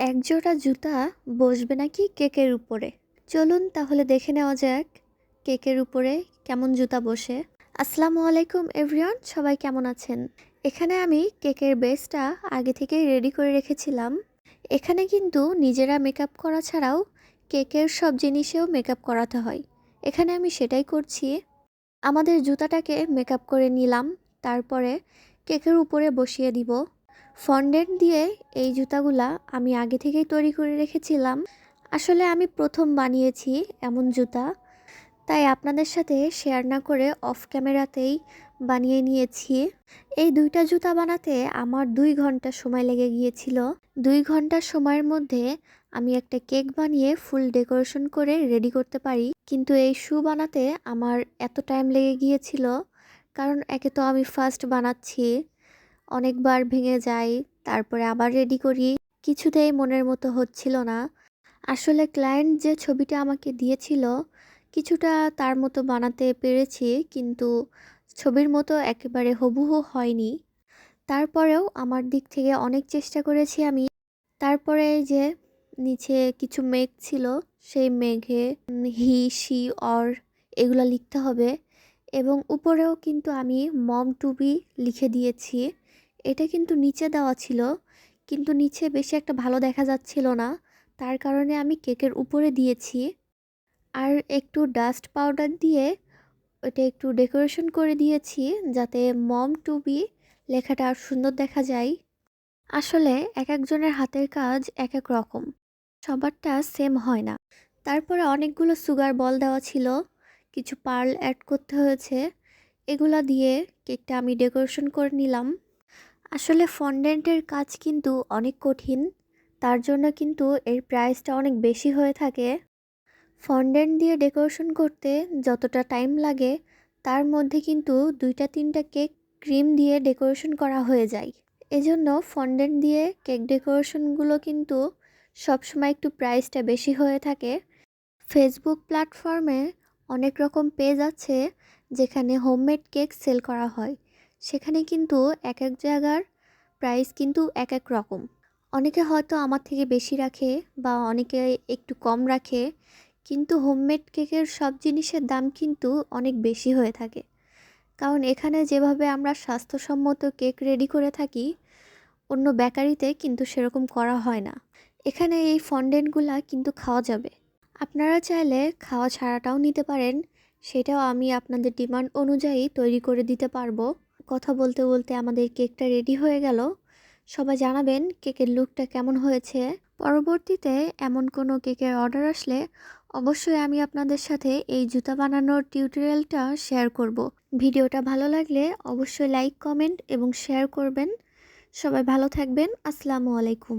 একজোড়া জুতা বসবে নাকি কেকের উপরে? চলুন তাহলে দেখে নেওয়া যাক কেকের উপরে কেমন জুতা বসে। আসসালামু আলাইকুম এভরিওয়ান, সবাই কেমন আছেন? এখানে আমি কেকের বেসটা আগে থেকেই রেডি করে রেখেছিলাম। এখানে কিন্তু নিজেরা মেকআপ করা ছাড়াও কেকের সব জিনিসেও মেকআপ করাতে হয়। এখানে আমি সেটাই করছি। আমাদের জুতাটাকে মেকআপ করে নিলাম, তারপরে কেকের উপরে বসিয়ে দিব। ফন্ডেন্ট দিয়ে এই জুতাগুলা আমি আগে থেকেই তৈরি করে রেখেছিলাম। আসলে আমি প্রথম বানিয়েছি এমন জুতা, তাই আপনাদের সাথে শেয়ার না করে অফ ক্যামেরাতেই বানিয়ে নিয়েছি। এই দুইটা জুতা বানাতে আমার 2 ঘন্টা সময় লেগে গিয়েছিল। 2 ঘন্টা সময়ের মধ্যে আমি একটা কেক বানিয়ে ফুল ডেকোরেশন করে রেডি করতে পারি, কিন্তু এই শু বানাতে আমার এত টাইম লেগে গিয়েছিল। কারণ একে তো আমি ফার্স্ট বানাচ্ছি, অনেকবার ভেঙে যায়, তারপরে আবার রেডি করি, কিছুতেই মনের মতো হচ্ছিল না। আসলে ক্লায়েন্ট যে ছবিটা আমাকে দিয়েছিল কিছুটা তার মতো বানাতে পেরেছি, কিন্তু ছবির মতো একেবারে হুবহু হয়নি। তারপরেও আমার দিক থেকে অনেক চেষ্টা করেছি আমি। তারপরে এই যে নিচে কিছু মেঘ ছিল, সেই মেঘে হি শি অর এগুলো লিখতে হবে, এবং উপরেও কিন্তু আমি মম টু বি লিখে দিয়েছি। এটা কিন্তু নিচে দেওয়া ছিল, কিন্তু নিচে বেশি একটা ভালো দেখা যাচ্ছিল না, তার কারণে আমি কেকের উপরে দিয়েছি। আর একটু ডাস্ট পাউডার দিয়ে ওটা একটু ডেকোরেশন করে দিয়েছি, যাতে মম টু বি লেখাটা আর সুন্দর দেখা যায়। আসলে এক একজনের হাতের কাজ এক এক রকম, সবারটা সেম হয় না। তারপরে অনেকগুলো সুগার বল দেওয়া ছিল, কিছু পার্ল অ্যাড করতে হয়েছে, এগুলা দিয়ে কেকটা আমি ডেকোরেশন করে নিলাম। আসলে ফন্ডেন্টের কাজ কিন্তু অনেক কঠিন, তার জন্য কিন্তু এর প্রাইসটা অনেক বেশি হয়ে থাকে। ফন্ডেন্ট দিয়ে ডেকোরেশন করতে যতটা টাইম লাগে, তার মধ্যে কিন্তু 2-3টা কেক ক্রিম দিয়ে ডেকোরেশন করা হয়ে যায়। এজন্য ফন্ডেন্ট দিয়ে কেক ডেকোরেশনগুলো কিন্তু সবসময় একটু প্রাইসটা বেশি হয়ে থাকে। ফেসবুক প্ল্যাটফর্মে অনেক রকম পেজ আছে যেখানে হোমমেড কেক সেল করা হয়। সেখানে কিন্তু এক এক জায়গার প্রাইস কিন্তু এক এক রকম। অনেকে হয়তো আমার থেকে বেশি রাখে বা অনেকে একটু কম রাখে, কিন্তু হোমমেড কেকের সব জিনিসের দাম কিন্তু অনেক বেশি হয়ে থাকে। কারণ এখানে যেভাবে আমরা স্বাস্থ্যসম্মত কেক রেডি করে থাকি, অন্য বেকারিতে কিন্তু সেরকম করা হয় না। এখানে এই ফন্ডেন্টগুলা কিন্তু খাওয়া যাবে, আপনারা চাইলে খাওয়া ছাড়াটাও নিতে পারেন, সেটাও আমি আপনাদের ডিমান্ড অনুযায়ী তৈরি করে দিতে পারবো। কথা বলতে বলতে আমাদের কেকটা রেডি হয়ে গেল। সবাই জানাবেন কেকের লুকটা কেমন হয়েছে। পরবর্তীতে এমন কোনো কেকের অর্ডার আসলে অবশ্যই আমি আপনাদের সাথে এই জুতা বানানোর টিউটোরিয়ালটা শেয়ার করব। ভিডিওটা ভালো লাগলে অবশ্যই লাইক, কমেন্ট এবং শেয়ার করবেন। সবাই ভালো থাকবেন। আসসালামু আলাইকুম।